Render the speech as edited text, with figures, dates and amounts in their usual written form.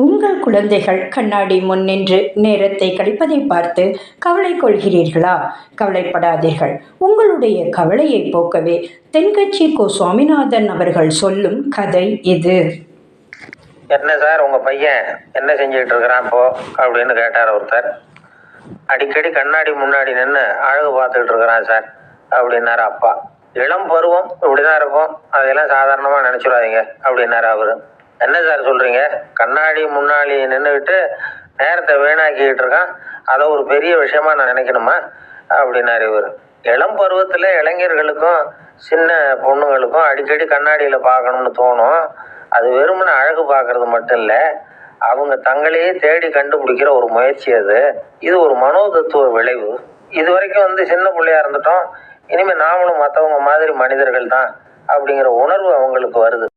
உங்கள் குழந்தைகள் கண்ணாடி முன் நின்று நேரத்தை கழிப்பதை பார்த்து கவலை கொள்கிறீர்களா? கவலைப்படாதீர்கள். உங்களுடைய கவலையை போக்கவே தென்கட்சி கோ சுவாமிநாதன் அவர்கள் சொல்லும் கதை இது. என்ன சார் உங்க பையன் என்ன செஞ்சுட்டு இருக்கிறான் இப்போ அப்படின்னு கேட்டார் ஒருத்தர். அடிக்கடி கண்ணாடி முன்னாடி நின்று அழகு பார்த்துக்கிட்டு இருக்கிறான் சார் அப்படின்னாரு அப்பா. இளம் பருவம் இப்படிதான் இருக்கும், அதையெல்லாம் சாதாரணமா நினைச்சுடாதீங்க அப்படின்னாரு அவரு. என்ன சார் சொல்றீங்க, கண்ணாடி முன்னாடி நின்றுக்கிட்டு நேரத்தை வீணாக்கிக்கிட்டு இருக்கான், அதை ஒரு பெரிய விஷயமா நான் நினைக்கணுமா அப்படின்னாரு இவர். இளம் பருவத்துல இளைஞர்களுக்கும் சின்ன பொண்ணுங்களுக்கும் அடிக்கடி கண்ணாடியில பார்க்கணும்னு தோணும். அது வெறுமனே அழகு பார்க்கறது மட்டும் இல்லை, அவங்க தங்களையே தேடி கண்டுபிடிக்கிற ஒரு முயற்சி அது. இது ஒரு மனோதத்துவ விளைவு. இது வரைக்கும் சின்ன பிள்ளையா இருந்துட்டோம், இனிமே நாமளும் மற்றவங்க மாதிரி மனிதர்கள் தான் அப்படிங்கிற உணர்வு அவங்களுக்கு வருது.